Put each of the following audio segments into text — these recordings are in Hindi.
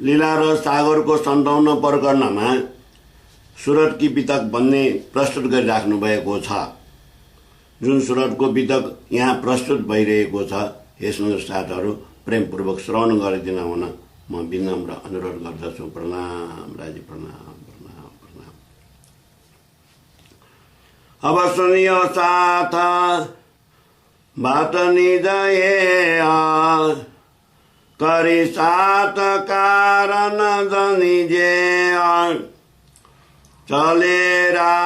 लीला र सागरको 57 प्रकरणमा सुरतकी वितक भन्ने प्रस्तुत गरिराख्नु भएको छ। जुन सुरतको वितक यहाँ प्रस्तुत भइरहेको छ, यसमा साथहरू प्रेमपूर्वक श्रवण गरिदिन हुन म विनम्र अनुरोध गर्दछु। प्रणाम राजी, प्रणाम प्रणाम प्रणाम। अब सुनियो साथ बात निज करी सात कारण जनिजे चलेरा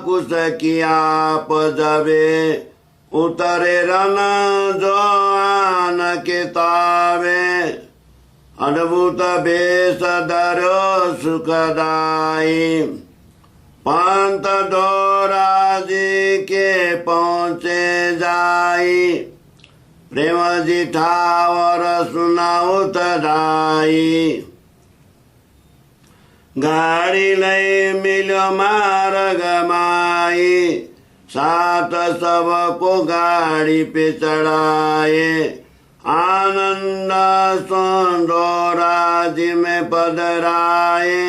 कुश किया पजबे उतरेर न जो आन किताबे अद्भुत बेस दरो सुखदाई पंत दोराजी के पहुँचे जाई प्रेम जी ठावर सुनाऊ तदाई गाड़ी लै मिल्यो मार्गमाई सात सबको गाड़ी पे चढ़ाए आनंद सुंदोराजी में पधराए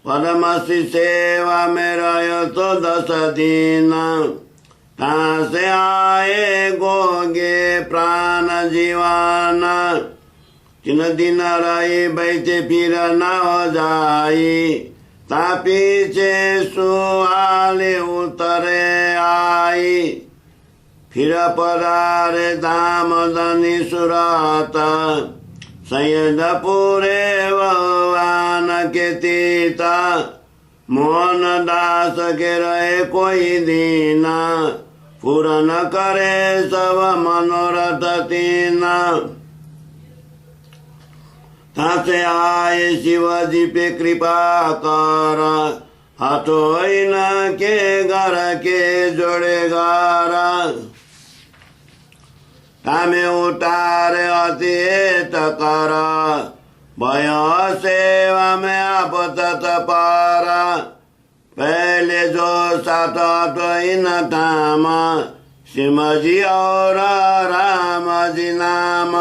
पद्मसी सेवा में रहो तो 10 दिन कहाँ से आए गोगे प्राण जीवन किन दिन रही बैठे फिर न हो जाई ता पीछे सुहाले उतरे आई फिर पधारे धाम धनी सुरत सैयदपुरे भगवान के तीता मोहन दास के रहे कोई दीना पूरन करे सब मनोरथ तीना तासे आए शिवजी पे कृपा कर हथोइन के घर के जोड़े गारा कामे उतारे अतीत कर भय सेवा में आपत पारा पहले जो सात इन थाम सिमजी और राम जी नाम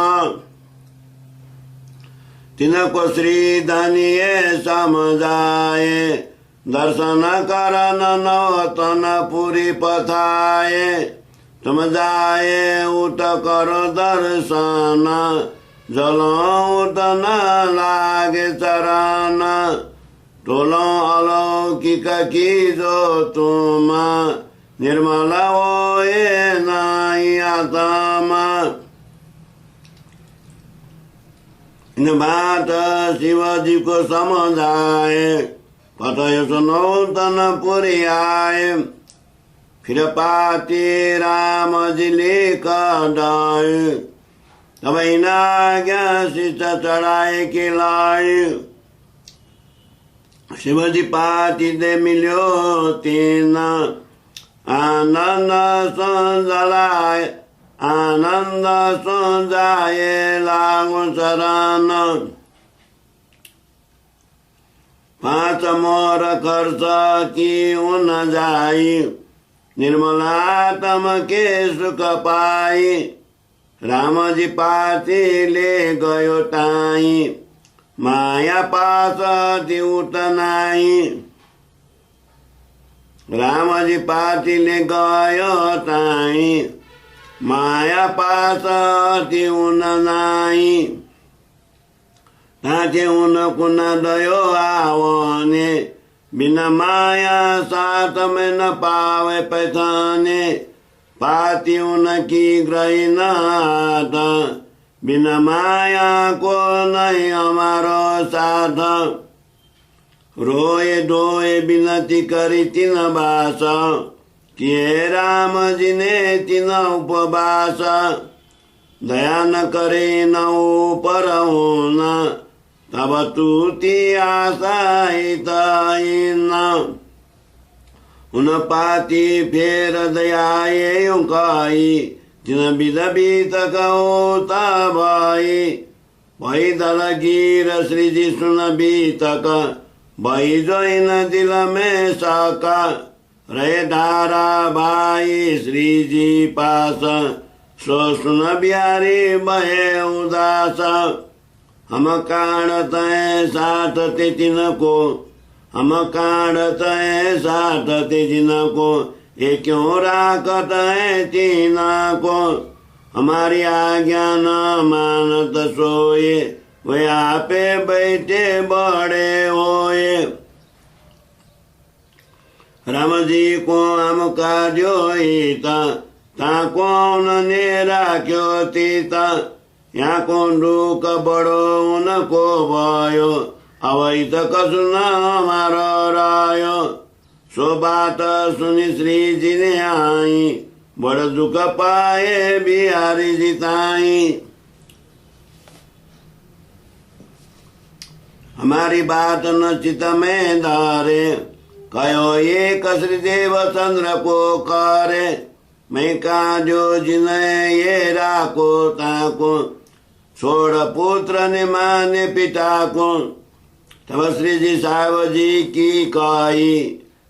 तिनको श्री धनिये समझाए दर्शन करन नौतन पुरी पथाए तुम जाए उठ करो दर्शन जलो उठ न लागे चरण टोलो अलौकिक की जो तुम निर्मल होए नाई आत्मा इन बात शिवजी को समझाए पतय सुनो तन पुरी आए फिर पाती राम जी लिखाए तब इनाज्ञा शीश चढ़ाए के लाए शिवजी पाती दे मिल्यो तीन आनंद संजलाए आनंद सुजाए लागु शरण 5 मोर खर्च की उन जाई निर्मलात्म के सुख पाई राम जी पाती ले गयो टाई माया पास उठ नाई राम जी पाती ले गयो टाई माया पास उन नाई ताके उन कुन दयो आवने बिना माया साथ में न पावे पहचाने पाती उनकी ग्रही नाथ बिना माया को नहीं हमारो साथ रोए धोए बिनती करी तीन बास किए राम जी ने तीन उपवास दया न करे न ऊपर होना तब तूती आशाइत उन पाती फेर दयाए कही जिन विध बीत कौता भई दल गिर श्री जी सुन बीतक भई जोइन दिल में सका रे धारा भाई श्री जी पास सो सुन बिहारी भये उदास हम कांडत हैं साथ ते तिनको, हम कांडत हैं साथ ते जिनको, ये क्यों राखत है तीना को। हमारी आज्ञा न मानत सोए, वे आपे बैठे बड़े होए। राम जी को हम काजो हिता, ताको उन्होंने राख्यो तीता। यहाँ को दुख बड़ो उनको भयो, अवै त कसु न हमारो रायो। सो बात सुनी श्री जी ने आई, बड़ दुख पाए बिहारी जी ताई। हमारी बात न चित में धारे, कहो ये कसरी देव चंद्र को करे। मैं काजो जिन्हें ये राको ताको, छोड़ पुत्र ने माने पिता को। तब श्री जी साहेब जी की कही,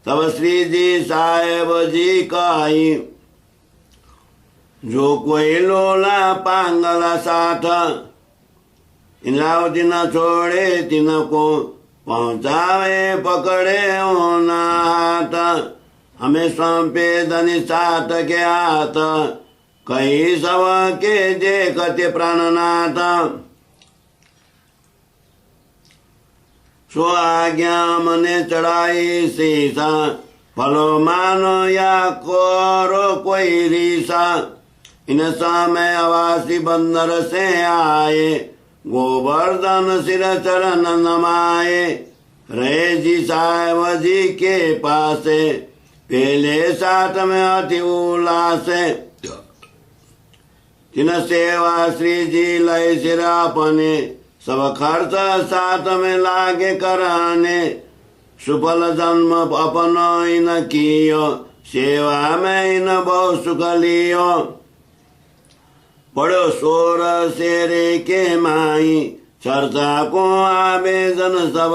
तब श्री जी साहेब जी कही, जो कोई लोला पांगला साथ, इनलाओ दिन छोड़े तिनको, पहुंचावे पकड़े होना हाथ। हमें सौंपे धनी साथ के हाथ, कई सब के देखते प्राणनाथ। सो आज्ञा मने चढ़ाई सीसा, फलो मानो या करो कोई रीसा। इन समय अवासी बंदर से आए, गोवर्धन सिर चरण नमाए। रहे जी साहेब जी के पास, पहले साथ में अति उल्लास। तिन सेवा श्री जी लय सिर अपने, सब खर्च साथ में लागे कराने। सुफल जन्म अपन इन कियो, सेवा में इन बहुत सुख लियो। पढ़ो सोर शेरे के माई, चर्चा को आवेदन सब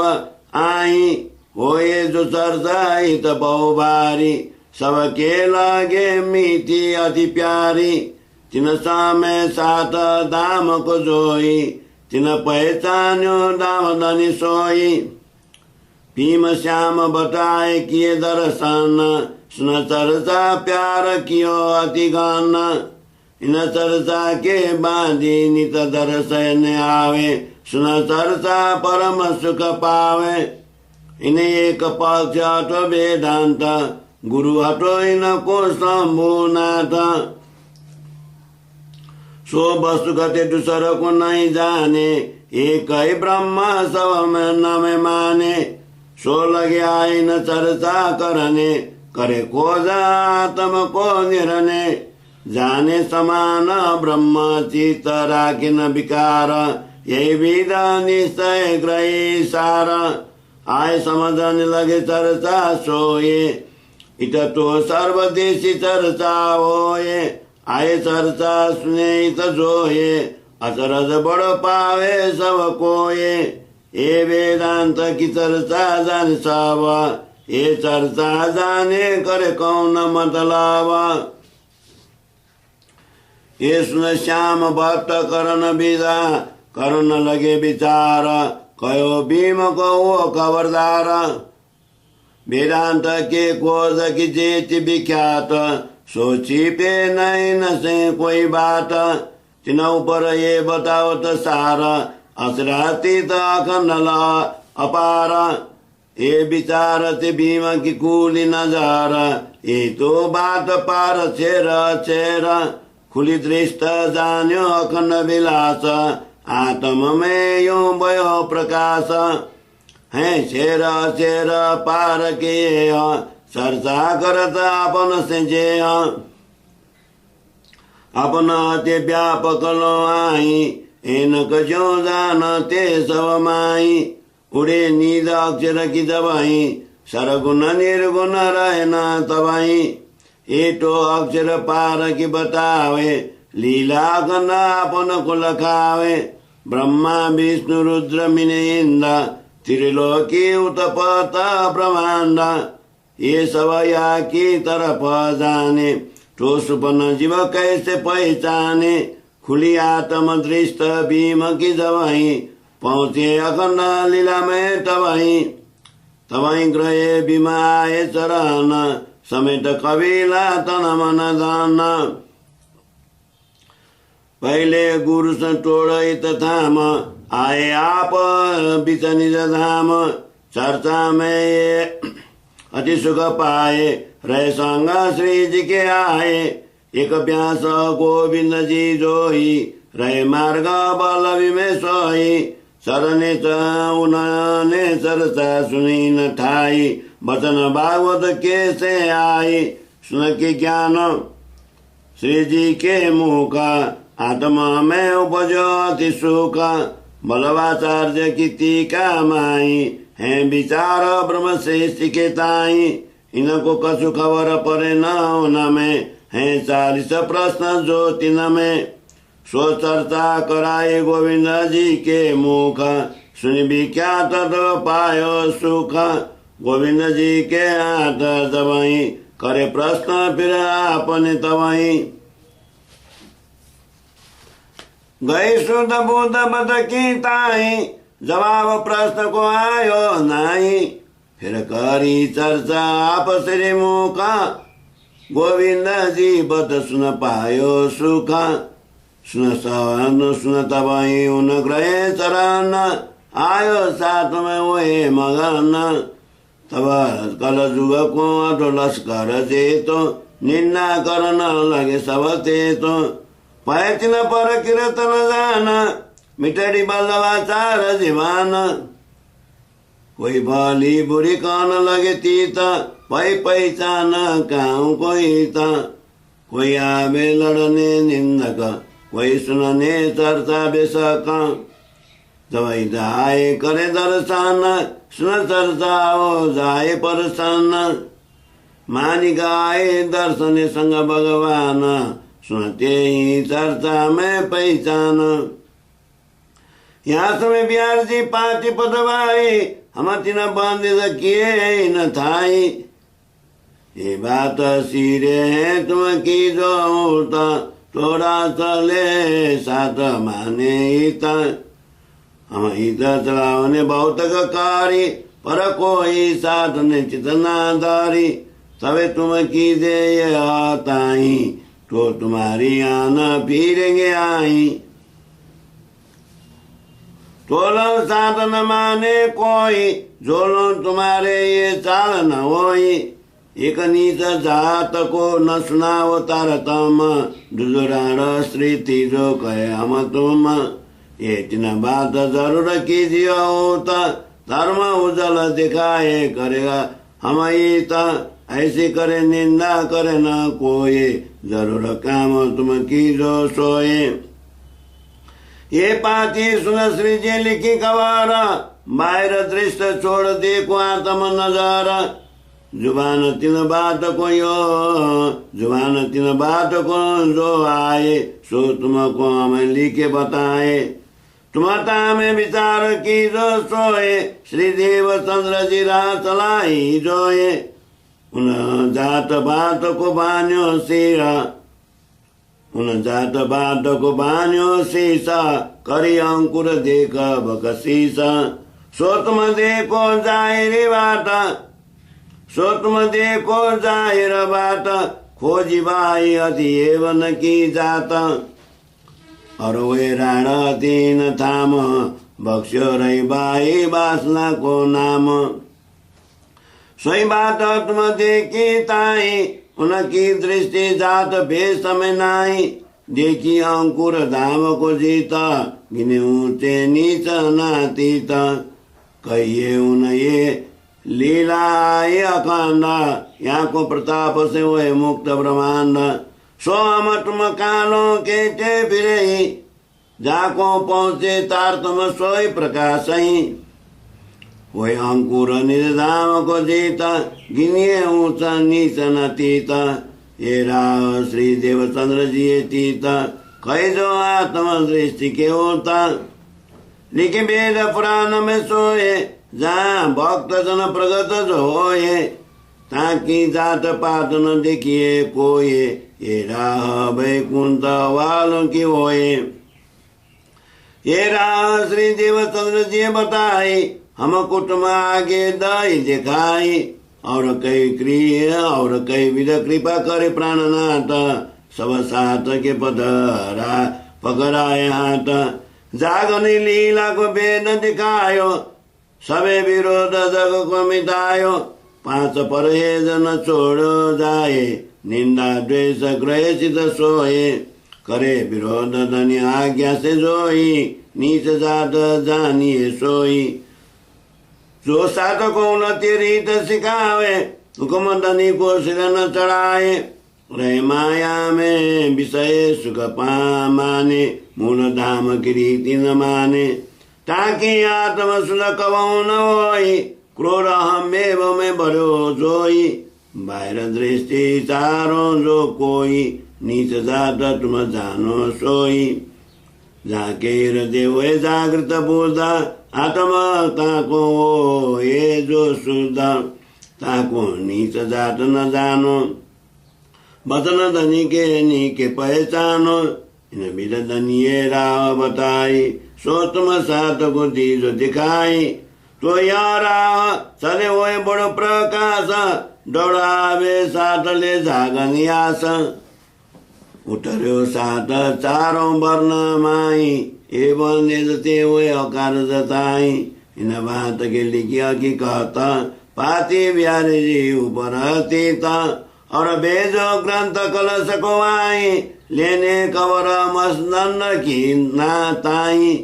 आई। होए जो चर्चा हित बहुबारी, सबके लागे मीठी अति प्यारी। तिन समय साथ दाम को जोई, तिन पहचान्यो दाम धनी सोई। भीम श्याम बताए किए दर्शन, सुन चर्चा प्यार कियो अति गान। इन चर्चा के बांधी नित दर्शन आवे, सुन चर्चा परम सुख पावे। इन एक पक्ष हटो वेदांत, गुरु हटो इनको शंभुनाथ। सो वस्तु गते दूसर को नहीं जाने, एक ही ब्रह्म सब में न में माने। सो लगे आई न चर्चा करने, करे खोज आत्म को निरने। जाने समान ब्रह्म चित राखी न विकार, यही विध निश्चय ग्रही सार। आय समझने लगे चर्चा सोए, इत तो सर्वदेशी चर्चा होए। आए चर्चा सुने इत जोए, अचरज बड़ पावे सब कोए। ये वेदांत की चर्चा जाने सब, ये चर्चा जाने करे कौन मतलब। ये सुन श्याम भट्ट करन विदा, करन लगे विचार। कहो भीम को वो खबरदार, वेदांत के खोज की जेति विख्यात। सोची पे नहीं न से कोई बात, तिन ऊपर ये बताओ तो सारा। असरातीत अखंड अपार, ये विचार ते भीम की कूली नजार। ये तो बात पार छेर छेर, खुली दृष्ट जान्यो अखंड विलास। आत्म में यो भयो प्रकाश, है शेर शेर पार के। चर्चा करत अपन से जे, अपना ते व्यापक लो आई। इनक जो जानते सब माई, उड़े नींद अक्षर की दवाई। सरगुण निर्गुण रहे न तबाई, ये तो अक्षर पार की बतावे। लीला गंधा अपन को लखावे। ब्रह्मा विष्णु रुद्र मिने इंद्र, त्रिलोकी उत्पत ब्रह्मांड। ये सब या की तरफ जाने, तो सुपन जीव कैसे पहचाने। खुली आत्म दृष्ट भीम की दवाई, पहुँचे अखण्ड लीलामय तबई ग्रहे बिमाए चरण समेत कविला तन मन धन पहले गुरु टोड़ै तथाम आए आप बिच निज धाम चर्चा में अति सुख पाए रहे संग श्री जी के आए एक व्यास गोविंद जी जोई रहे मार्ग बल्लभी में सोई सरने उन्होंने चर्चा सुनी न ठाई वचन भागवत के से आई सुन के ज्ञान श्री जी के मुख आत्मा में उपजो अति सुख बलवाचार्य की टीका माई है विचार ब्रह्म से सीखे ताई इनको कछु खबर परे न होना में है 40 प्रश्न जो तीन में सो चर्चा कराए गोविंद जी के मुख सुनि विख्यात तो पायो सुख गोविंद जी के हाथ दबाई करे प्रश्न फिर आपने तबाई गई शुद्ध बुद्ध बद की ताई जवाब प्रश्न को आयो नाई फिर करी चर्चा आप श्री मुख गोविंद जी बद सुन पायो सुख सुन तबाई उन ग्रहे चरण आयो साथ में वही मगन तब कल जुग को अटो लश्कर जेतो निन्दा करन लगे सब तेतो पैतिन पर कीर्तन जान मिटड़ी बल्लवाचार जीवान कोई भली बुरी कान लगे तीत पै पहचान काऊ कोई ता कोई आवे लड़ने निंदक कोई सुनने चर्चा बेशक दवाई जाए करे दर्शन सुन चर्चा हो जाए परसन मानी गाए दर्शन संग भगवान सुनते ही चर्चा में पहचान यहाँ समय बिहार जी पाती पदवाई हम तीन बंदिश किए न थाई ये बात सिरे है तुम की जो थोड़ा चले साथ माने हिता हम हित चलावने बहुत कारी पर कोई साथ ने चितना दारी तबे तुम की दे ताई तो तुम्हारी आना फिरेंगे आई तोलन साथ न माने कोई जोलो तुम्हारे ये चाल न होई एक नीच जात को न सुनाओ तारतम दुजुराण स्त्री तीजो कहे हम तुम ये तीन बात जरूर कीजिए होता धर्म उजल दिखाए करेगा हम ऐसी करे निंदा करे न कोई जरूर काम तुम कीजो सोए ये पाती सुन श्री जी लिखी कवारा बाहर दृष्ट छोड़ देखो आत्म नजारा जुबान तीन बात को जुबान तीन बात को जो आए सो तुमको हमें लिखे बताए तुम्हारा में विचार की जो सोए श्री देव चंद्र जी राह चलाई जोए उन जात बात को बान्यो सिरा उन जात बात को बान्यो शीशा करी अंकुर देख बकशीसा सो तुम देखो जाहिर बात सो तुम देखो जाहिर बात खोजी भाई अति एवं की जात और वे राणा तीन थाम बक्ष्यो रही बाई वासना को नाम सोई बात तुम देखी ताई उनकी दृष्टि जात भेष में नाई देखी अंकुर धाम को जीता गिने ऊंचे नीच नातीत कहिए उन ये लीला ये अखंड यहाँ को प्रताप से वह मुक्त ब्रह्मांड सो हम तुम कालों के चे फिरे जाको पहुंचे तार तुम सोई प्रकाश ही वही अंकुर निर्धाम को जीता गिनिए ऊंचा नीच नतीता ये राह श्री देवचंद्र जी तीता कई जो आत्म दृष्टि के होता लिखी वेद पुराण में सोए जहाँ भक्त जन प्रगत जो होए ताकि जात पात न देखिए कोई ये राह वैकुंठ वालों की होए ये राम श्री देवचंद्र जी बताई, हमको तुम आगे दई दिखाई। और कई क्रिया और कई विध कृपा करे प्राणनाथ, सब साथ के पधरा पकड़ाए हाथ। जागनी लीला को वेद दिखायो, सबे विरोध जग को मिटायो। 5 परहेज न छोड़ो जाए, निंदा द्वेष ग्रह चित सोए। करे विरोध धनी आज्ञा से जोई, नीच जात जानिए सोई। जो सात को उन्नति रीत सिखावे, हुक्म धनी को सिर न चढ़ाए। रहे माया में विषय सुख पामाने, मूल धाम की रीति न माने। ताकि आत्म सुन कबहु न होई, क्रोध हमें में बड़ो जोई। बाहर दृष्टि चारों जो कोई, नीच जात तुम जानो सोई। जाके हृदय हुए जागृत बुद्ध, आत्मा ताको ये जो शुद्ध। ताको नीच जात न जानो, बचन धनी के नीके पहचानो। इन विध धनिये राह बताई, सो तुम सात को दीजो दिखाई। तो यह राह चले हुए बड़ो प्रकाश, दौड़ावे सात ले जागनी आस। उतर्यो सात चारों वर्ण माई, एवं निजते हुए अकार जताई। इन बात के लिखिया की कहता, पाती बिहारी जी ऊपर तीता। और बेजो ग्रंथ कलश को आई, लेने कवर मसदन की नाताई।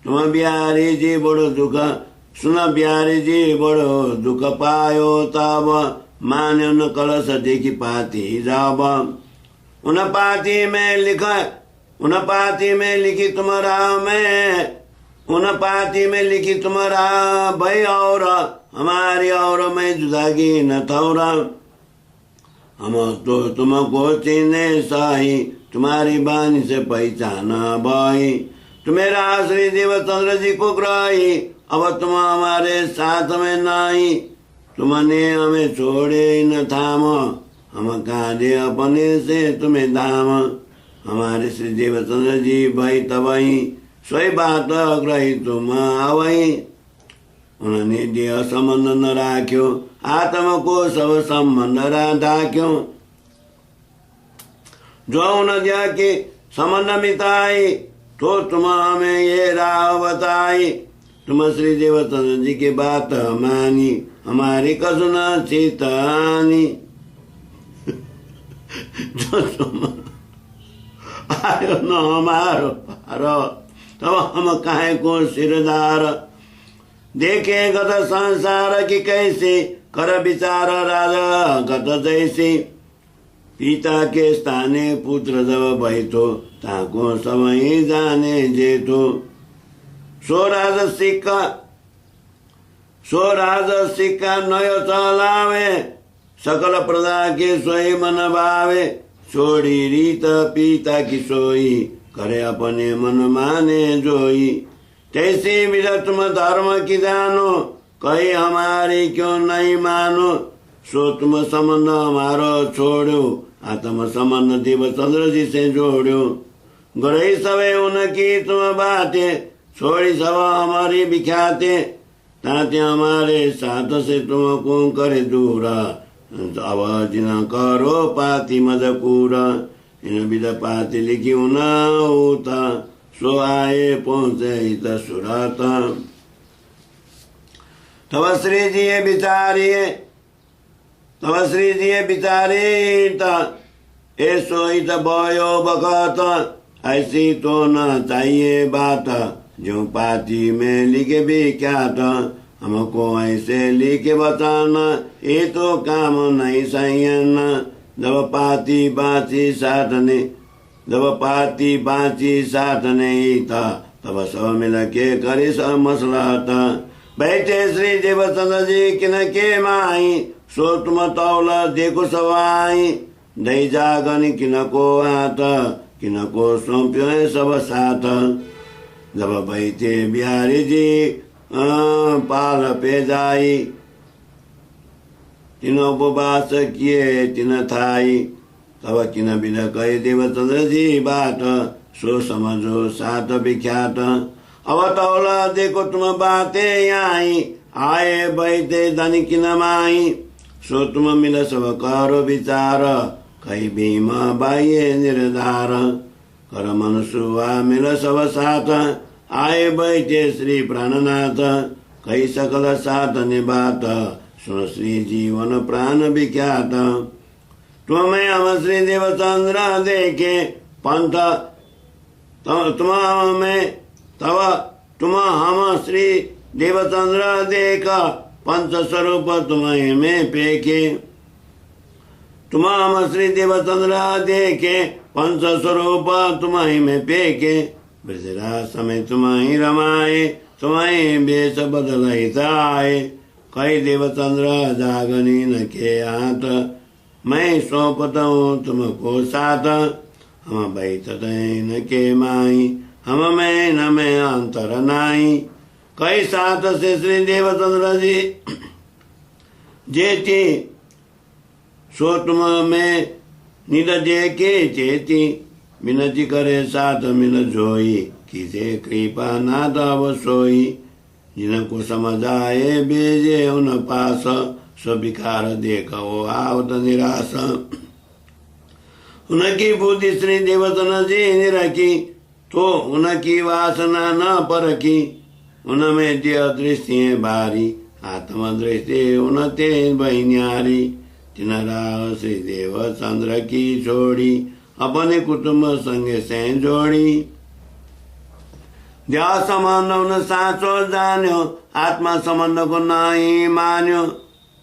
तुम बिहारी जी बड़ो दुख सुन, बिहारी जी बड़ो दुख पायो तब। मान्यो न कलश देखी पाती जाब। उन पाती में लिखी तुम्हारा में, उन पाती में लिखी तुम्हारा भई। और हमारी और मैं जुदागी न थौरा। हम तो तुमको चिन्हे साही, तुम्हारी बानी से पहचाना भाई। तुम्हें श्री देवचंद्र जी को ग्राही, अब तुम हमारे साथ में नहीं। तुमने हमें छोड़े न थाम, हम कांधे अपने से तुम्हें धाम। हमारे श्री देवचंद्र जी भाई तबही, सोई बात ग्रही तुम आवई। उन्होंने दिया संबंध न राख्यो, आत्मा को सब संबंध राख्यो। जो न दिया के संबंध मिटाई, तो तुम हमें ये राह बताई। तुम श्री देवचंद्र जी की बात मानी, हमारी कसुना चेतानी। जो तुम आयो न हमारो पारो, तब हम काहे को सिरदार। देखे गत संसार की कैसे, कर विचार राजा गत जैसे। पिता के स्थाने पुत्र जब बैठो, ताको समय जाने जेठो। सो राज सिक्का नयो चलावे, सकल प्रजा के सोई मन भावे। छोड़ी रीत पिता की सोई, करे अपने मन माने जोई। तैसी विध तुम धर्म की जानो, कहीं हमारी क्यों नहीं मानो। सो तुम संबंध हमारो छोड़ो, आत्म संबंध देवचंद्र जी से जोड़ो। गरई सवे उनकी तुम बातें, छोड़ी सब हमारी बिख्याते। ताते हमारे साथ से तुमको करे दूरा, आवाज न करो पाती मजकूरा। इन विध पाती लिखी न होता, सो आए पहुंचे हित सुराता। तब श्री जी विचारे ऐसो हित भयो बकत। ऐसी तो न चाहिए बात, जो पाती में लिखे भी क्या था। हमको ऐसे लिखे बताना, ये तो काम नहीं सही। जब पाती बाँची साथ नहीं था, तब सब मिल के करे सब मसला था। बैठे श्री देवचंद्र जी किन के माई, सो तुम तौला देखो सवाई। दई जागन किन को हाथ, किन को सौंप्यो है सब साथ। जब बैठे बिहारी जी पाल पे जाई, तिन उपवास किए तिन थाई। तब किन बिन कहे देवचंद्र जी बात, सो समझो साथ विख्यात। अब तौला देखो तुम बातें यहाँ आए बैठे धनी किन माई। सो तुम मिल सब करो विचार कई भीम बाह्य निर्धार। कर मन सुवा मिल सब साथ आए बैठे श्री प्राणनाथ। कई सकल साथ निबात सुन श्री जीवन प्राण विख्यात। तुम्हें हम श्री देवचंद्र देखे पंथ तुम हम श्री देवचंद्र देख पंच स्वरूप तुम्हें में पेखे। तुम हम श्री देवचंद्र देखे पंच स्वरूप तुम्हें में पेखे। ब्रजराज समय तुम्हें रमाए तुम्हें बेस बदलताए। कई देवचंद्र जागनी न के हाथ मैं सौंपता हूँ तुमको साथ। हम बैठत न के माई हम में न में अंतर नाई। कई साथ से श्री देवचंद्र जी जेती सो तुम में निद जे के चेती। विनती करे साथ मिल जोई किसे कृपा नाथ अब सोई। जिनको समझ आए बेजे उन पास स्विकार देखो आवत निराश। उनकी बुद्धि श्री देवचंद्र जी निरखी तो उनकी वासना न परखी। उनमें दिय दृष्टि बारी आत्मदृष्टि उनते बहिन्यारी। तिन राह श्री देवचंद्र की छोड़ी अपने कुटुंब संगे से जोड़ी। देह संबंध उन साँचो जान्यो आत्मा संबंध को नहीं मान्यो।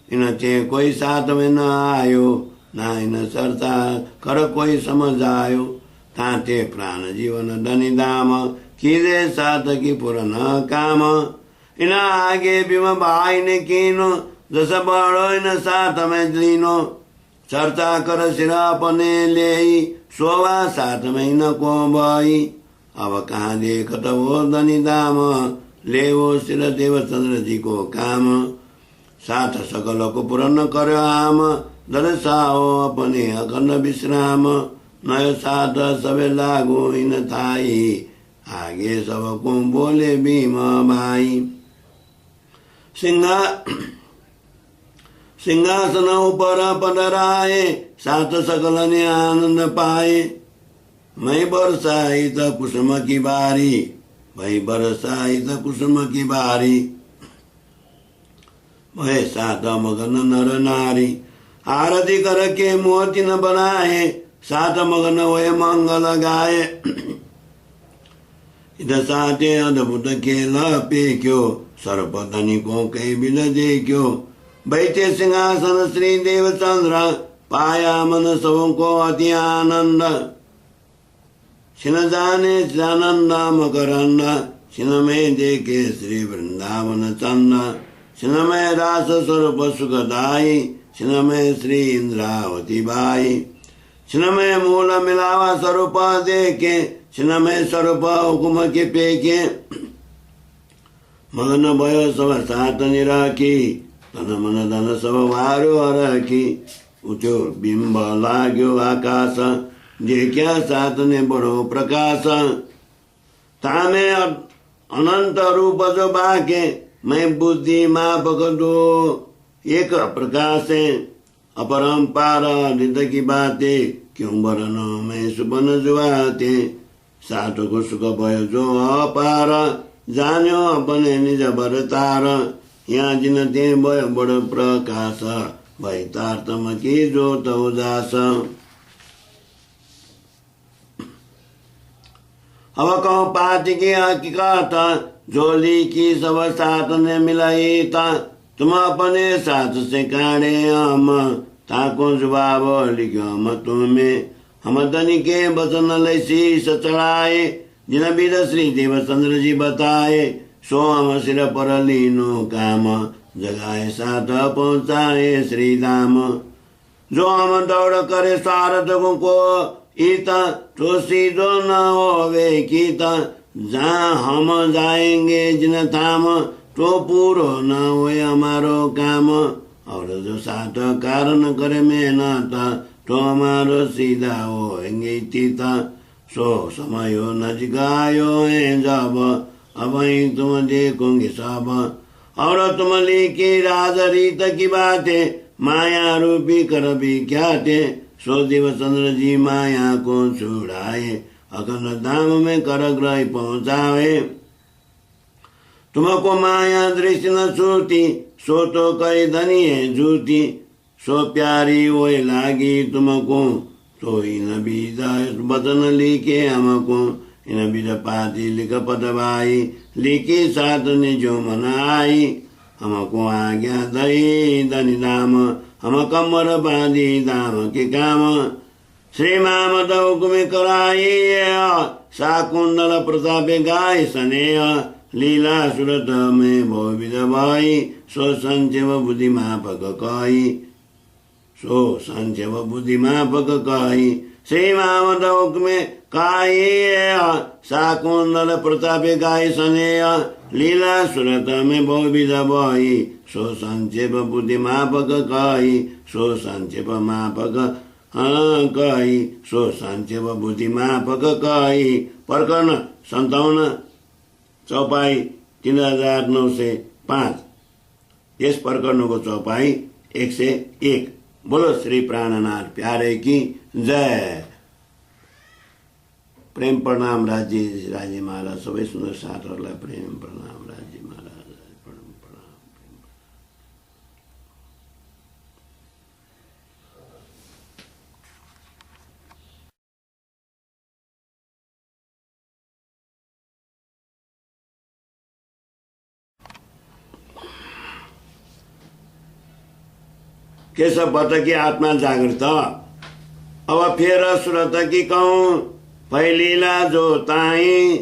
इनचे कोई साथ में न आयो ना इन चर्चा कर कोई समझ आयो। ताते प्राण जीवन धनी दाम कीजे साथ की पूर्ण काम। इन आगे भीम भाई ने कीनो जस बड़ो इन साथ में लीनो। चर्चा कर सिर अपने ले सोवा साथ में न को भाई। अब कहाँ देखत वो धनी दाम ले वो सिर देवचंद्र जी को काम। साथ सकल को पूर्ण कर आम दर्शाओ अपने अखंड विश्राम। नय साथ सबे लागू इन थाई आगे सबको बोले भीम भाई। सिंहासन ऊपर पधराए साथ सकल ने आनंद पाए। मैं बरसाई त कुसुम की बारी भाई बरसाई त कुसुम की बारी। वह साथ मगन नर नारी आरती करके मोती न बनाए। साथ मगन वह मंगल गाए। इधर साथे अद्भुत खेल पेक्यो सर्पधनी को कई बिल देखो। बैठे सिंहासन श्री देवचंद्र पाया मन सबको अति आनंद। छिन जाने आनंद मकरंद छिन में देखे श्री वृंदावन चंद। छिन में रास स्वरूप सुखदाई छिन में श्री इंद्रावती बाई। छिन में मूल मिलावा स्वरूप देखे छिन में स्वरूप हुकुम के पेके। मगन भयो सब साथ निराखी तन मन धन सब वारो हरखी। उठ्यो बिंब लाग्यो आकाश देखा साथ ने बड़ो प्रकाश। तामे अनंत रूप जो बाके मैं बुद्धि मापक दो एक प्रकाश है। अपरंपार निध की बातें क्यों बरन में सुबन जुआते। साथ को सुख भयो जो अपार जान्यो अपने निज बरतार। यहाँ जिनते भयो बड़ प्रकाश भई तारतम की जोत उदास। अब कहो पाती की हकीकत झोली की सब साथ ने मिलाई था। तुम अपने साथ से काढ़े हम ताको जवाब लिखो हम तुम्हें। हम धनी के वचन लय शीश चढ़ाए जिन विद श्री देवचंद्र जी बताए। सो हम सिर पर लीनो काम जगाए साथ पहुँचाए श्री धाम। जो हम दौड़ करे सारथकों को ईता तो सीधो न होवे कीता। जहाँ हम जाएंगे जिन थाम तो पूरो न होए हमारो काम। और जो साथ कारण करे मेहनत तो हमारो सीधा होएंगे तीता। सो समय नजिक आयो है जब अब ही तुम देखोगे सब। और तुम लिखी राज रीत की बातें माया रूपी कर भी क्या थे। सो देव चंद्र जी माया को छुड़ाए अखंड धाम में कर ग्रह पहुंचावे। तुमको माया दृष्टि न छूटी सो तो कई धनी है झूठी। सो प्यारी वो लागी तुमको तो इन बीजा वचन लिखे हमको। इन बीज पाती लिख पद भाई लिखी साथ ने जो मनाई। हमको आज्ञा दई धनी दाम हम कमर बांधी दाम के काम। श्री मामद हुक्म कराई शाकुंदल प्रताप गाय स्नेह। लीला सुरत में बहुविध भाई सो संचेव बुद्धि मापक कही। सो संचेव बुद्धि मापक कही। श्री मामद हुक्म काई शाकुंदल प्रताप गाय स्नेह। लीला सुरत में बहुविध भाई सो संक्षेप बुद्धि मापक कही। सो संक्षेप मापक कही। सो संक्षेप बुद्धि मापक कही। प्रकरण 57 चौपाई 3905। यस प्रकरण को चौपाई 101। बोलो श्री प्राणनाथ प्यारे की जय। प्रेम प्रणाम राज्य महाराज सबै सुन्दर साथहरूलाई प्रेम प्रणाम राज्य महाराज प्रणाम। केशव भट्ट की आत्मा जागृत। अब फेर सुरत की कहूँ फैलीला जो ताई।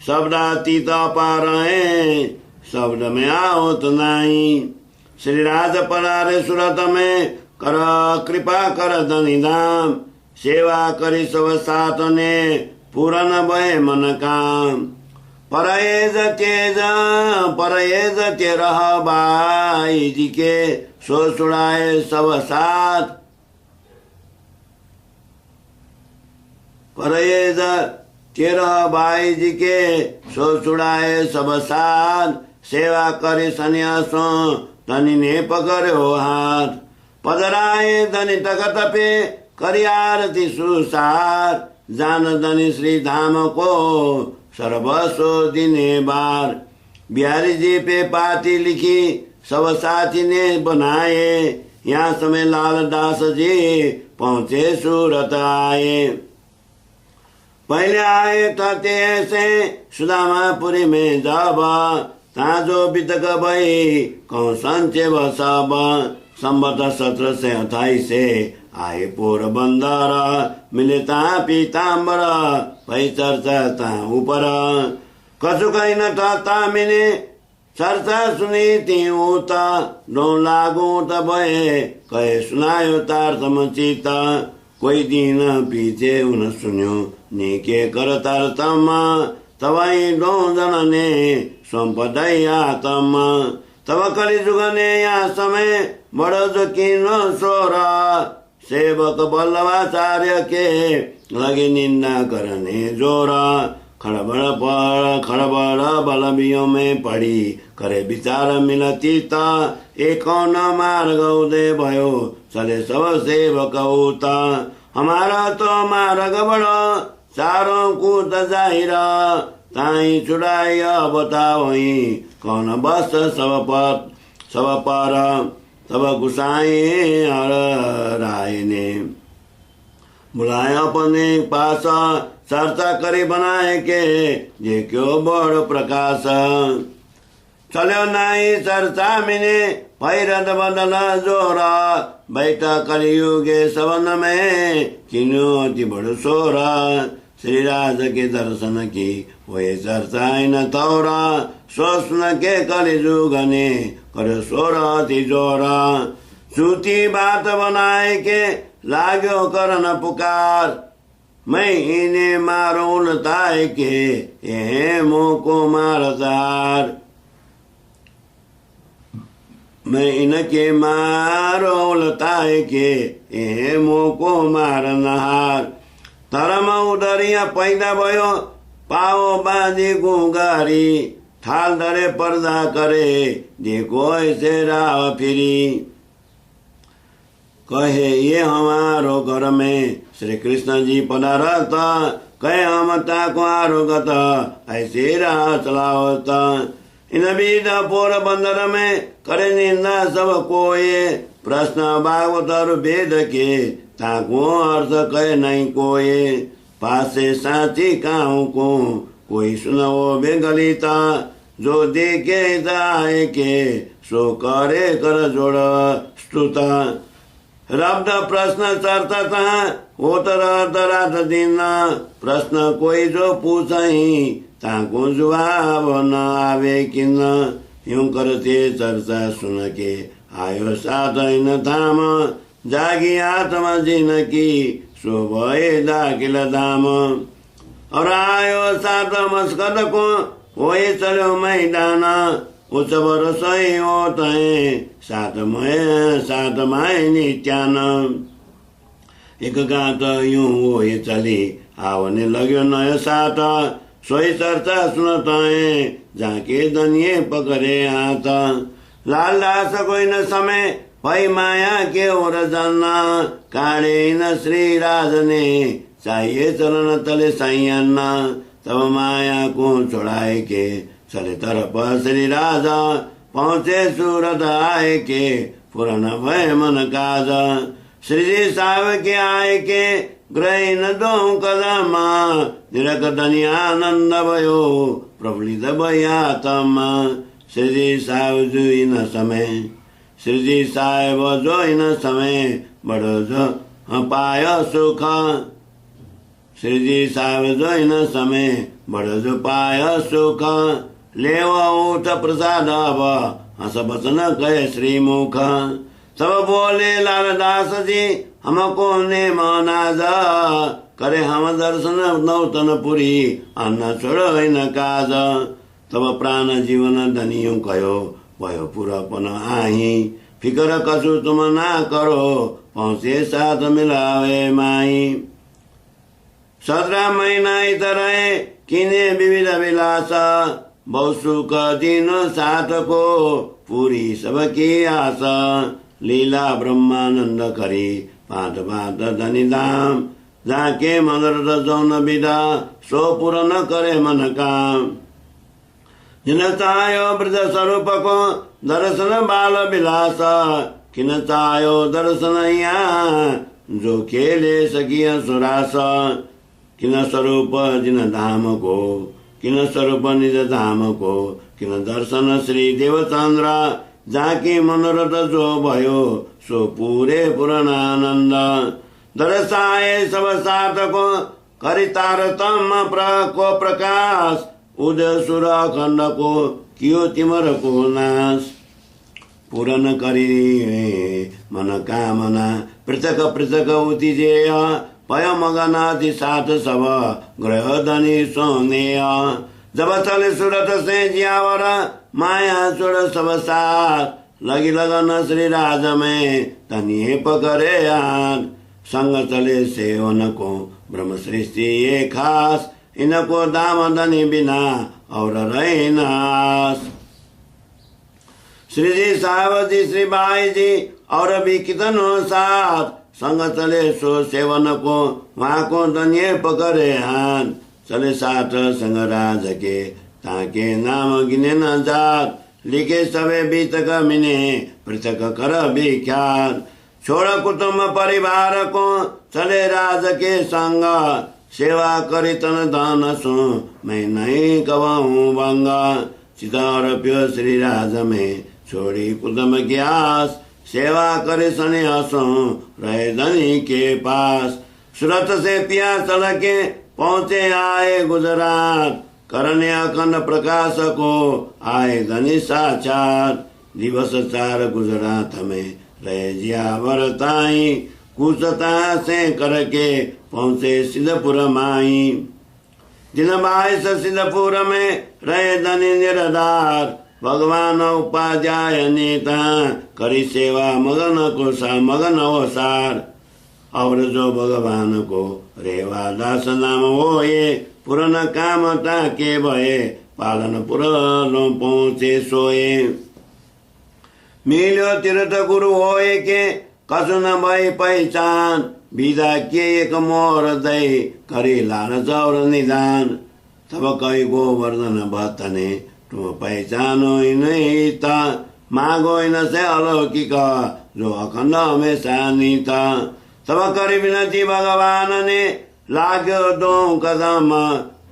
शब्दातीत अपार है शब्द में आओ तो नहीं। श्री राज परारे सुरत में कर कृपा कर धनी धाम। सेवा करी सब साथ ने पूरन भय मन काम। परहेज तेरह बाई जी के सो छुड़ाए सब साथ। परहेज तेरह बाई जी के सो छुड़ाए सब साथ। सेवा करे सन्यासो धनी ने पकड़ो हाथ। पधराए धनी तखत पे करी आरती सुसार। जान धनी श्री धाम को सर्वस्व दिने बार। बिहारी जी पे पाती लिखी सब साथी ने बनाए। यहाँ समय लाल दास जी पहुंचे सूरत आए। पहले आए थे ऐसे सुदामापुरी में जब ताजो बितक भई कौन संचेव सब। संवत 1728 से आए पोरबंदर मिले ता पीताम्बर भई चर्चा ता ऊपर। कछु कहीं न था मिले चर्चा सुनी थी उता। डो लागू त भये कहे सुनायो तार समचित। कोई दिन पीछे उन सुन्यो नीके कर तार तम। तवाई डो जन ने संपदया तम। तब कली जुगने या समय बड़ो जो किनो सोरा। सेवक बल्लभाचार्य के लगे निंदा करने जोरा। खड़बड़ बलबियों में पड़ी करे विचार मिलती ता। एक न मार्ग उदय भयो चले सब सेवक उता। हमारा तो मार्ग बड़ो चारों कूद जाहिरा। ताई छुड़ाई बताओ कौन बस सब पर। तब गुसाई राय ने बुलाए अपने पास। चर्चा करे बनाए के जे क्यों बड़ प्रकाश। चलो नहीं चर्चा मिने भैरद बदल जोरा। बैठा कलियुगे सवन में किन्यो अति बड़ सोरा। श्री राज के दर्शन की वही चर्चा न तौरा। सोचन के कलिजुग ने कर सोरा अति जोरा। झूठी बात बनाए के लाग्यो करन पुकार। मैं इन्हें मारो लताए के ये मोको मारदार। मैं इनके मारो लताए के ये मोको मारनहार। तरमा उदरिया पैदा भयो पाओ बाँधी गुगारी थाल धरे पर्दा करे देखो ऐसे राह फिरी। कहे ये हमारो घर में श्री कृष्ण जी पधारत कहे हम ताको आरोगत ऐसे राह चलावत। इन विध पोरबंदर में करे निंदा सब कोये प्रश्न भागवत वेद के ताको अर्थ कहे नहीं कोये। पासे साची काहू को कोई सुनवो बेगलिता जो देखे दाए के सो करे कर जोड़ स्तुता। रब्द प्रश्न चर्चा होत रात दिन प्रश्न कोई जो पूछही ताको जवाब न आवे किन। यूं करते चर्चा सुन के आयो साधन धाम जागी आत्मा जिनकी सो भए दाखिल धाम। और आयो सात मस्कद को वही चलो मैदान उच्च रसोई होत है सात माय नित्यान। एक गात यूं वही चली आवने लग्यो नयो साथ सोई चर्चा सुनत है जाके दनिये पकड़े हाथ। लाल दास कोई न समय भई माया के ओर जाना काढ़े न श्री राज ने चाहिए चलन तले साइयाना। तब माया को छोड़ाए के चले तरफ श्री राजा पहुँचे सूरत आए के पुरान भय मन काज। श्री जी साहब के आए के ग्रही न दो कदम निरक धनी आनंद भयो प्रफुल्लित भयात्मा। श्री जी साहब जो इन समय श्री जी साहब जो इन समय बड़ो जो पाय सुख। श्री जी साहब जो इन समय बड़ो जो पाय सुख लेव उठ प्रसाद अब हंस बचन कहे श्रीमुख। सब बोले लाल दास जी हमको ने मनाज करे हम दर्शन नौतन पुरी अन्न छोड़ो न काज। तब प्राण जीवन धनियों कहो भयो पूरापन आही फिकर कसु तुम ना करो पहुँचे साथ मिलावे माई। 17 महीना इधर है किने विविध विलास बहु सुख दिन साथ को पूरी सबकी आशा। लीला ब्रह्मानंद करी पात पात धनी धाम जाके मनरत जौन विदा सो पूर्ण करे मन काम। जिन चाह्यो ब्रज स्वरूप को दर्शन बाल विलास किन चाह्यो दर्शन यहाँ जो खेले सकिया सुरास। किन स्वरूप जिन धाम को किन स्वरूप निज धाम को किन दर्शन श्री देवचंद्र जाके मनोरथ जो भयो सो पूरे पूर्णानंद। दर्शाए सब साथ को करी तारतम को प्रकाश उदय सुर खंड को कियो तिमर को नाश। पूर्ण करी मन कामना पृथक पृथक उतिजेय पय मगनादि साथ सब ग्रह धनी सोनेय। जब चले सूरत से जियावर माया छोड़ सब साथ लगी लगन श्री राज में तनिए पकड़े हाथ। संग चले सेवन को ब्रह्म सृष्टि ये खास इनको दाम धनी बिना और रहे नाश। श्री जी साहब जी श्री बाई जी और भी कितनों साथ संग चले सो सेवन को वहाँ को धनिए पकड़े हाथ। चले साथ संग राज के ताके नाम गिने न जात लिखे सबे बीतक मिने पृथक कर विख्यात। छोड़ कुटुम्ब परिवार को चले राज के संग सेवा करी तन दान सो मैं नहीं कवाऊं बंगा। चितार प्यो श्री राज में छोड़ी कुटुम्ब की आस सेवा करे सने हसो रहे धनी के पास। सूरत से पिया चल के पहुँचे आए गुजरात करने अखंड प्रकाश को आए धनी साक्षात। दिवस 4 गुजरात में रहे जिया वरताई कुशता से करके पहुँचे सिद्धपुर माई। दिन 22 सिद्धपुर में रहे धनी निरधार भगवान उपाध्याय नेता करी सेवा मगन को सा मगन अवसार। और जो भगवान को रेवा दास नाम होए पूर्ण काम ताके भए पालन पुरनो पहुँचे सोए मिल्यो तीर्थ गुरु होए के कसु न भई पहिचान विदा के एक मोर दई करी लाल चौर निदान तब कई गोवर्धन भत्तने तुम पहिचानो नहीं था मागो न से अलौकिक जो अखंड हमेशा नीता तब करी विनती भगवान ने लाग्यो दो कदम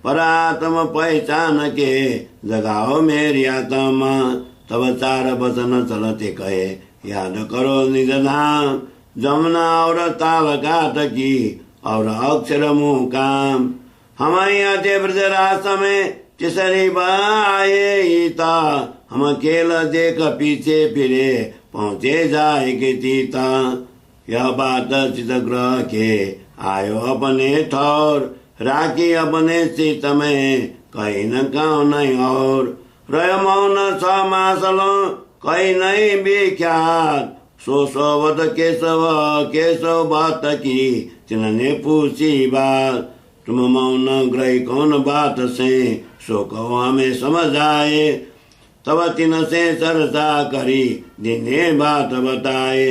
परात्म पहचान के जगाओ मेरी आत्मा तब चार वचन चलते कहे याद करो निज नाम जमुना और ताल काट की और अक्षर मुकाम हमारे यहाँ थे ब्रजराज में तिसरी बाए था हम खेल देख पीछे फिरे पहुँचे जाए के तीता यह बात चितग्रह के आयो अपने ठौर राखी अपने चित में कहीं न कहो नहीं और रह मौन छ मासलो कहीं नहीं विख्यात सो सोवत केशव बात की तिन्होंने पूछी बात तुम मौन ग्रही कौन बात से सो कहो हमें समझ आए तब तिन से चर्चा करी दिने बात बताए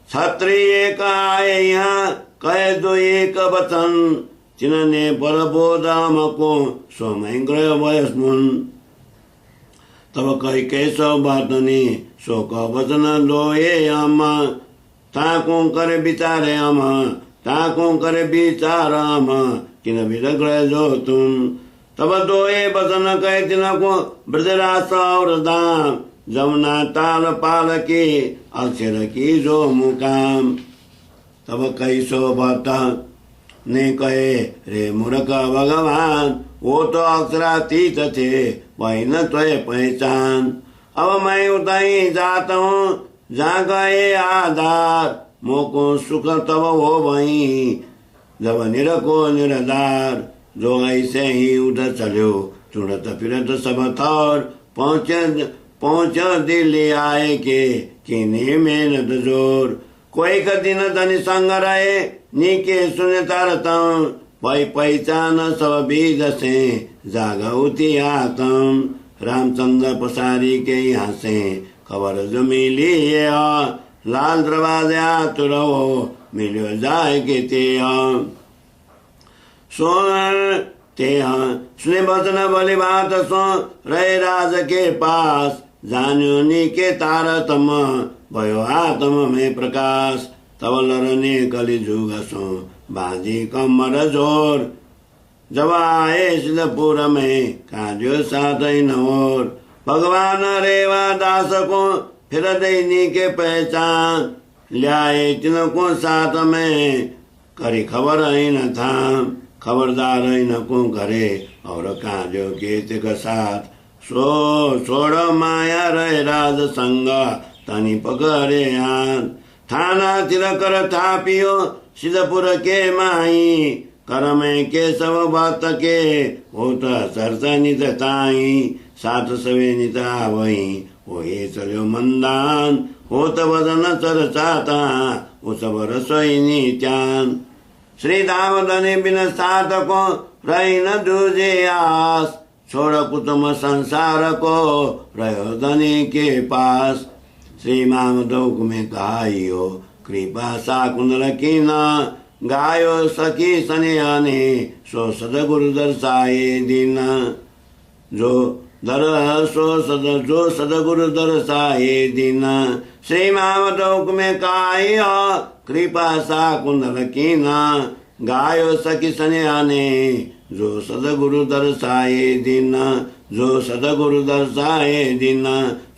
क्षत्रिय का आए यहाँ कह दो एक वचन तिन्होंने परबोधाम को सोमय ग्रह वयस्मुन तब कही केशव बात ने शोक वचन दोए हम ताको करे विचारे हम ताको करे विचार हम किन विग्रह जो तुम तब दोए वचन कहे तिनको ब्रजराज और दाम जमुना ताल पाल की अक्षर की जो मुकाम तब कई सो बात ने कहे रे मूर्ख भगवान वो तो अक्षरातीत थे वही न तो पहचान अब मैं उताई जाता हूँ जहाँ गए आधार मोको सुख तब हो वही जब निरको निरधार जो ऐसे ही उधर चलो चुड़त फिरत सब थौर पहुँच दिल्ली आए के किन्हीं मेहनत जोर कोई का दिन धनी संग रहे नीके सुने तारता वही पहचान सब बीज से जागौती आतम रामचंद्र पसारी के यहाँ से खबर जो मिली है लाल दरवाजे आतुर हो मिलो जाए के ते सुने बचन बोली बात सो रहे राज के पास जान्यो नी के तारतम भयो आत्म में प्रकाश तब लरने कली जुग सो बाजी कमर जोर जब आए सिद्धपुर में काजो साथ नोर भगवान रेवा दास को फिर दैनी के पहचान लियाए तिनको साथ में करी खबर न था खबरदार न को करे और काजो के तिक साथ सो छोड़ माया रहे राज संग तनी पकड़े हाथ थाना तिरकर थापियो सिद्धपुर के माई कर में के सब बात के होता सरसा नित ताई सात सवे निता वही वो ये चलो मंदान होत वदन चरचाता वो सब रसोई नित्यान श्री दामदने बिन सात को रही न दूजे आस छोड़ कुटुम्ब संसार को रहो धनी के पास श्री मामदोक में कहाइयो कृपा सा कुंदल की न गायो सखी सनियाने सो सदगुरु दर्शाए दिन जो सदगुरु दर्शाए दिन श्री मामदोक में कहाइयो कृपा सा कुंदल की न गायो सखी सनियाने जो सदगुरु दर्शाए दिन जो सदगुरु दर्शाए दिन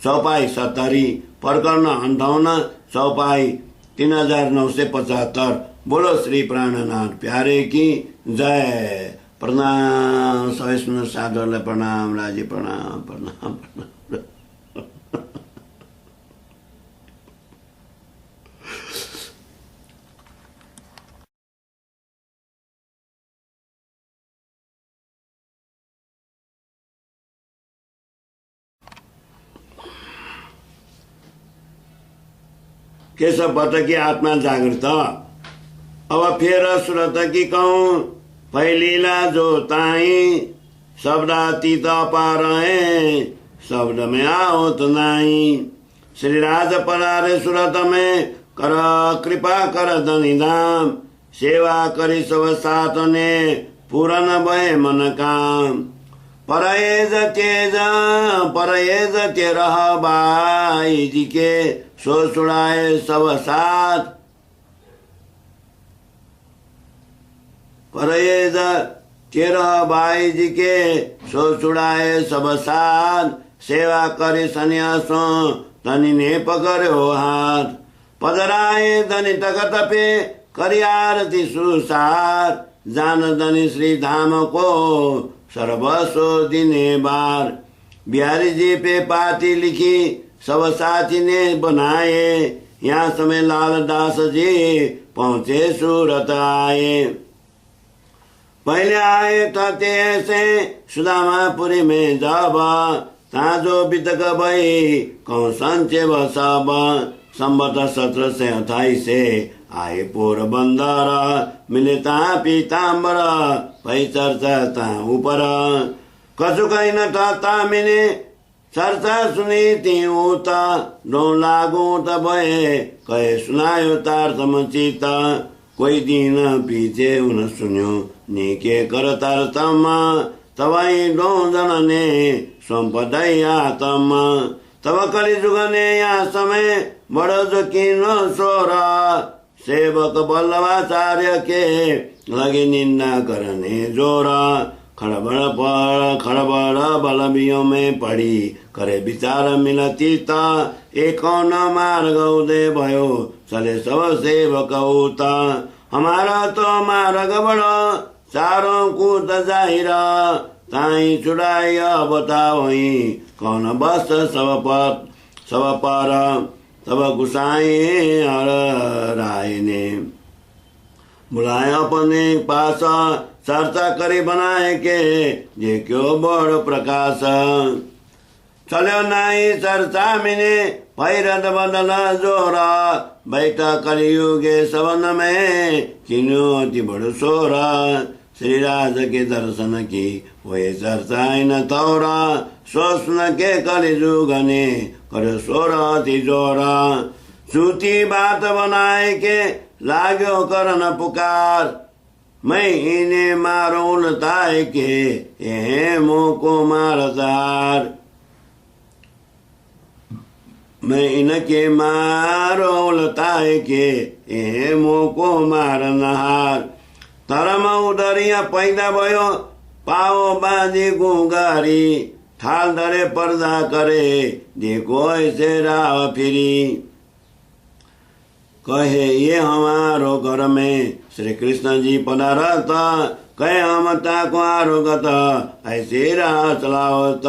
चौपाई 70 प्रकरण 58 चौपाई 3975 बोलो श्री प्राणनाथ प्यारे की जय। प्रणाम सहिष्णु साधुलाई प्रणाम राजी प्रणाम प्रणाम प्रणाम। केशव भट्ट की आत्मा जागृत अब फेर सुरत की कहूँ फैलीला जो ताई शब्दातीत अपार है शब्द में आओ तो नहीं। श्री राज पधारे सुरत में कर कृपा कर धनी धाम सेवा करी सब साथ ने पूरन भय मन काम। परएज तेरह बाई जी के सो छुड़ाए सब साथ। परएज तेरह बाई जी के सो छुड़ाए सब साथ। सेवा करे सन्यासों धनी ने पकड़ो हाथ। पधराए धनी तखत पे करी आरती सुसार। जान धनी श्री धाम को सर्वस्व दिने बार। बिहारी जी पे पाती लिखी सब साथी ने बनाए। यहाँ समय लाल दास जी पहुँचे सूरत आए। पहले आए थे ऐसे सुदामापुरी में जब ताजो बितक भई कौन संचे सब। संबत 1728 से आए पोरबंदर मिले ता पीताम्बर भई चर्चा ता ऊपर। कछु कहीं न था मिले चर्चा सुनी ती उता। डो लागू त भये कहे सुनायो तार समचित। कोई दिन पीछे उन सुन्यो नीके कर तार तम। तवाई डो जनने संपदय आतम। तब कली जुगने या समय बड़ो जो किनो सोरा। सेवक बल्लभाचार्य के लगे निंदा करने जोरा। खड़बड़ बलबियों में पड़ी करे विचार मिलतीता। एक न मार्ग उदय भयो चले सब सेवक उता। हमारा तो मार्ग बड़ो चारों कूद जाहिरा। ताई छुड़ाई बताओ कौन बस सब पर। तब गुसाई राय ने बुलाए अपने पास। चर्चा करी बनाए के जे क्यों बड़ प्रकाश। चलो नहीं चर्चा मिने भैरत बदल जोरा। बैठा कलियुगे सवन में किन्यो अति बड़ सोरा। श्री राज के दर्शन की वही चर्चा न तौरा। सोचन के कलिजुग ने कर सोरा तिजोरा। झूठी बात बनाए के लाग्यो करन पुकार। मैं इन्हें मारो लताए के ए मोको मारदार। मैं इनके मारो लताए के ए मोको मारनहार। तरम उदरिया पैदा भयो पाओ बाजी गुंगारी। थाल धरे पर्दा करे देखो ऐसे राह फिरी। कहे ये हमारो घर में श्री कृष्ण जी पधारत। कहे हम ताको आरोगत ऐसे राह चलावत।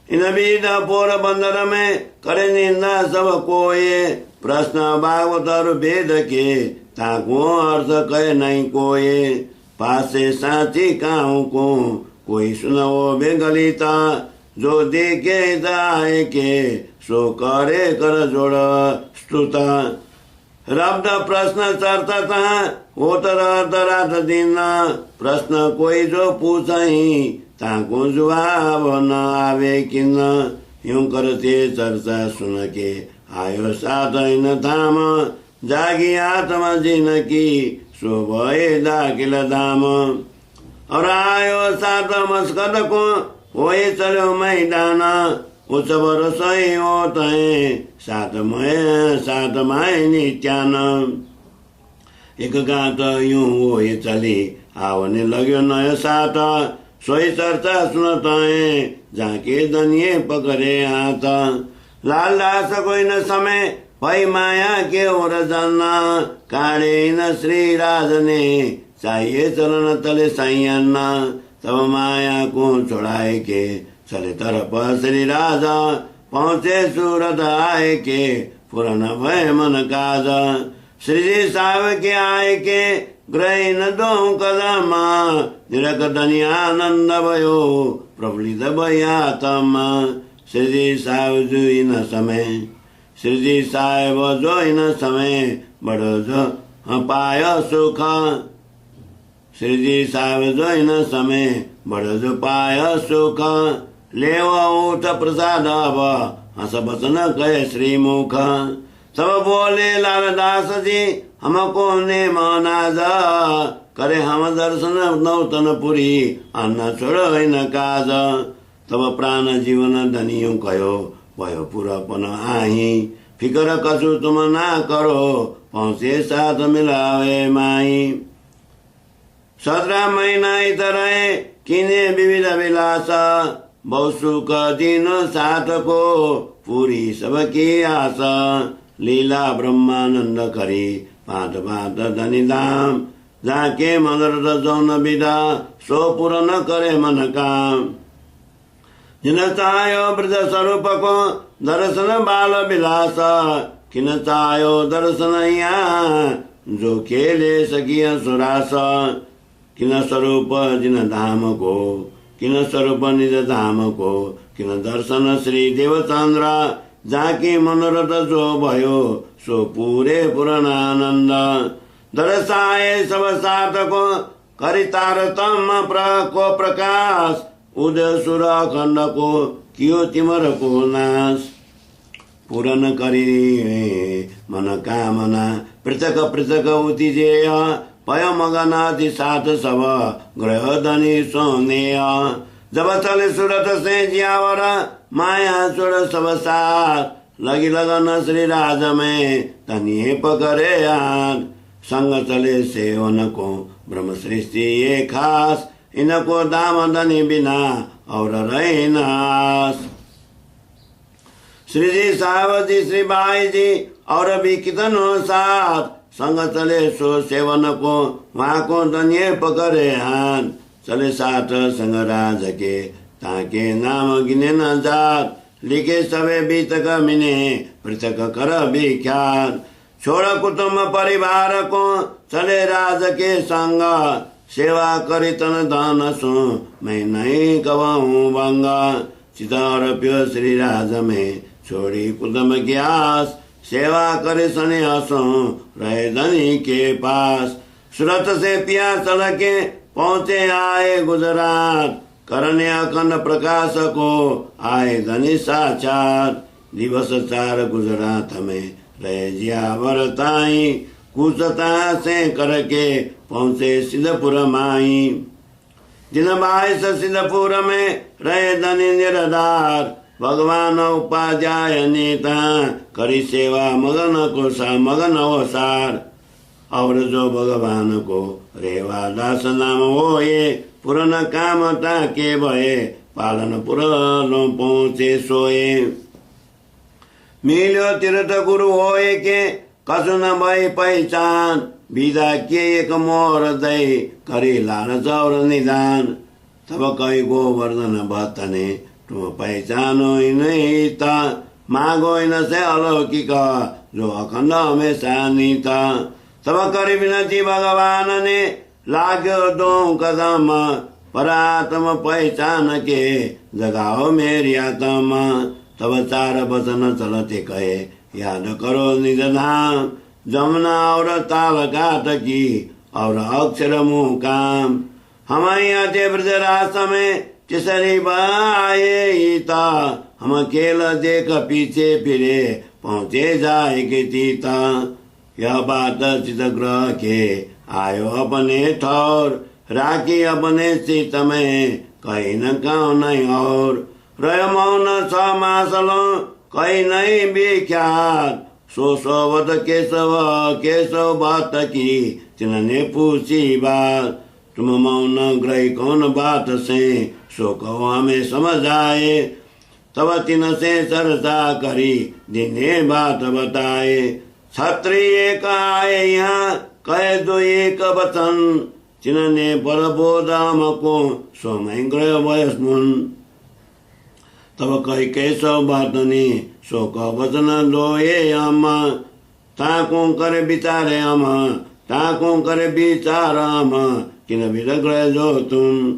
इन बीच पोरबंदर में करे निंदा सब कोये। प्रश्न भागवत वेद के ताको अर्थ कहे नहीं कोये। पासे साथी काहू को कोई सुनवो बेगलिता। जो देखे दाए के सो करे कर जोड़ स्तुता। रब्द प्रश्न चर्चा था होत रात दिन। प्रश्न कोई जो पूछही ताको जवाब न आवे किन। यूं करते चर्चा सुन के आयो साथ इन धाम। जागी आत्मा जिनकी सो भए दाखिल धाम। और आयो साथ मस्कद को वही चलो मैदान। उस रसोई होत है सात माय नित्यान। एक गात यूं वही चली आवने लग्यो नयो साथ। सोई चर्चा सुनत है जाके दनिये पकड़े हाथ। लाल दास कोई न समय भई माया के ओर जाना। काढ़े न श्री राज ने चाहिए चलन तले साइयाना। तब माया को छोड़ाए के चले तरफ श्री राजा। पहुँचे सूरत आए के पुरन भय मन काज। श्री जी साहब के आए के ग्रही न दो कदम। निरक धनी आनंद भयो प्रफुल्लित भयातम। श्री जी साहब जो इन समय श्री जी साहब जो इन समय बड़ो जो पाय सुख। श्रीजी सार्वजन समय बड़ जो पाय सुख। लेव उठ प्रसाद अब हंस बचन कहे श्रीमुख। सब बोले लालदास जी हमको ने मनाज। करे हम दर्शन नौतन पुरी अन्न छोड़ काज। तब प्राण जीवन धनियो कहो भयो पुरपन आही। फिकर कसु तुम ना करो पहुँचे साथ मिलावे माई। 17 महीना इतरे किने विविध विलास। बहु सुख दिन साथ को पूरी सबकी आशा। लीला ब्रह्मानंद करी पात पात धनी धाम। जाके मनरत जौन विदा सो पूर्ण करे मन काम। जिन चाह्यो ब्रज स्वरूप को दर्शन बाल विलास। किन चाह्यो दर्शन यहाँ जो खेले सकिया सुरास। किन स्वरूप जिन धाम को किन स्वरूप निज धाम को। किन दर्शन श्री देवचंद्र जाकी मनोरथ जो भयो सो पूरे पूर्णानंद। दर्शाए सब साथ को करी तारतम को प्रकाश। उदय सुर खंड को कियो तिमर को नाश। पूर्ण करी मन कामना पृथक पृथक उतिजेय। पय मगनादि साथ सब ग्रह धनी सोनेय। जब चले सूरत से जियावर माया छोड़ सब साथ। लगी लगन श्री राज में तनिए पकड़े हाथ। संग चले सेवन को ब्रह्म सृष्टि ये खास। इनको दाम धनी बिना और रहे नाश। श्री जी साहब जी श्री भाई जी और भी कितनों साथ। संग चले सो सेवन को वहाँ को धनिए पकड़े हाथ। चले साथ संग राज के ताके नाम गिने न जात। लिखे सबे बीतक मिने पृथक कर विख्यात। छोड़ कुटुम्ब परिवार को चले राज के संग। सेवा करी तन दान सो मैं नहीं कवाऊं बंगा। चितार प्यो श्री राज में छोड़ी कुटुम्ब की आस। सेवा करे सने हसो रहे धनी के पास। सूरत से पिया चल के पहुँचे आए गुजरात। करने अखंड प्रकाश को आए धनी साक्षात। दिवस 4 गुजरात में रहे जिया वरताई। कुशता से करके पहुँचे सिद्धपुर माई। दिन 22 सिद्धपुर में रहे धनी निरधार। भगवान उपाध्याय नेता करी सेवा मगन को मगन अवसार। और जो भगवान को रेवा दास नाम हो ये पूर्ण काम ताके भये। पालन पुरनो पहुँचे सोए। मिल्यो तीर्थ गुरु होए के कसु न भई पहिचान। विदा के एक मोर दई करी लालच और निदान। तब कई गोवर्धन भक्तने तुम पहचानो ही नहीं था। मागो इन से अलौकिक जो अखंड हमेशा नीता। तब करी विनती भगवान ने लाग्यो 2 कदम। परात्म पहचान के जगाओ मेरी आत्मा। तब 4 वचन चलते कहे याद करो निज धाम। जमुना और ताल घाट की और अक्षर मुकाम। हमारे आते ब्रजराज में तिसरी बाए था। हम खेल देख पीछे फिरे पहुँचे जाएगी तीता। यह बात चित ग्रह के आयो अपने ठौर। राखी अपने चित में कहीं न कहो नहीं और। रह मौन 6 मासलो कहीं नहीं विख्यात। सो सोवत केशव बात की तिन्होंने पूछी बात। तुम मौन ग्रही कौन बात से सो कहो हमें समझ आए। तब तिन से चर्चा करी दिने बात बताए। क्षत्रिय का आए यहाँ कह दो एक वचन। तिन्होंने पर बोधाम को सोमय ग्रह वयस्मुन। तब कही केशव बात ने सो का वचन दो ये हम। ताको करे विचारे हम ताको करे विचार हम। किन विग्रह जो तुम।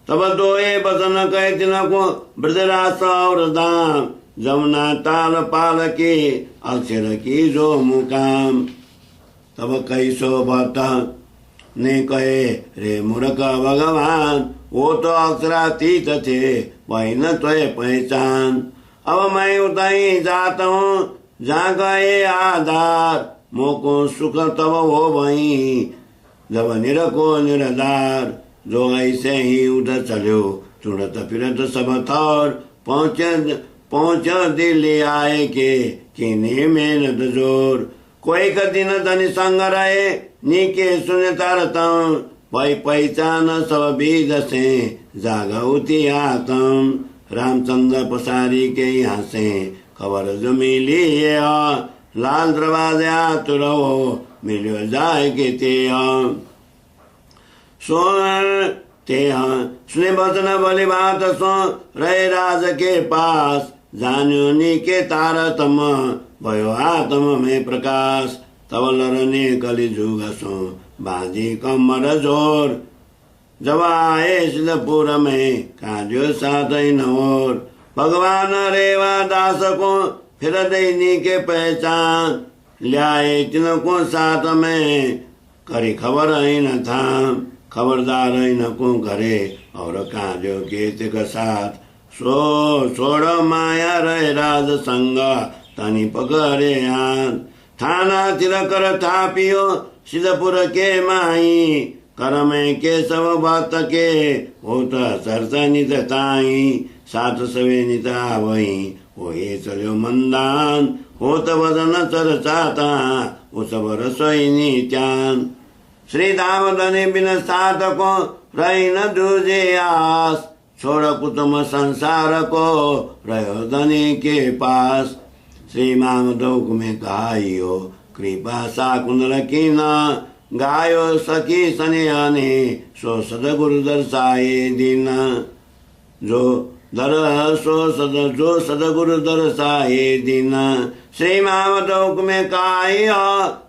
तब 2 वचन कहे तिनको ब्रजराज और दाम। जमुना ताल पाल की अक्षर की जो मुकाम। तब कैसो भक्त ने कहे रे मूर्ख भगवान, वो तो अक्षरातीत थे, वही न तो पहचान। अब मैं उतई जाता हूँ जहाँ गए आधार, मोको सुख तब हो वही जब निरको निराधार। जो ऐसे ही उधर चलो चुड़त फिरत सब थौर, पहुँच दिल्ली आए के किने मेहनत जोर। कोई का दिन धनी संग रहे नीके सुने तारतम, पै पहचान सब बीज से जागौती आतम। रामचंद्र पसारी के यहाँ से खबर जो मिली है, लाल दरवाजे आतुर हो मिलो जाए के ते सुने वचन भली बात सो रहे राज के पास, जान्यो नी के तारतम भयो आत्म में प्रकाश। तब लरने कली जुग सो बाजी कमर जोर, जब आए सिद्धपुर में काजो साथ नोर। भगवान रेवा दास को फिर दैनी के पहचान, ल्याए तिनको साथ में करी खबर न था। खबरदार न को करे और काजो के तिक साथ, सो छोड़ माया रहे राज संग तनी पकड़े हाथ। थाना तिरकर थापियो सिद्धपुर के माई, कर में के सब बात के होता सरसा नित ताई। सात सवे निता वही होए चलो मंदान, होत वदन चरचाता उस रसोई नित्यान। श्री धाम धनी बिन साथ को रही न दूजे आस, छोड़ कुटुम संसार को रहो धनी के पास। श्री मामदोक में कहाइयो कृपा साकुंदल कीना, गायो सखी सनियाने सो सदगुरु दर्शाए दीन। जो सदगुरु दर्शाए दीन, श्री मामदोक में कहाइयो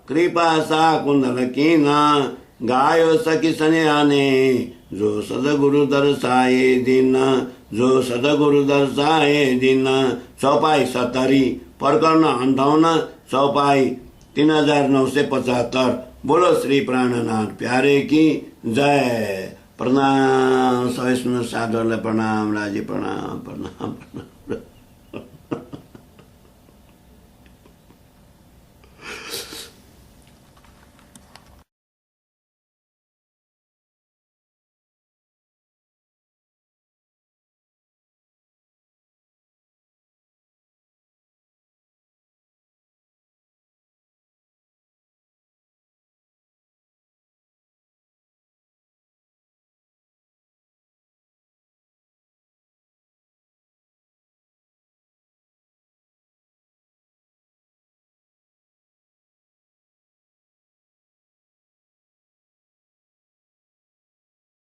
कृपा साकुंदल कीना, गायो सखी सनियाने जो सदगुरु दर्शाए दीन, जो सदगुरु दर्शाए दीन। चौपाई 70 प्रकरण 58 चौपाई 3975। बोलो श्री प्राणनाथ प्यारे की जय। प्रणाम सबै सुन साधुहरूलाई प्रणाम, राजी प्रणाम प्रणाम प्रणाम।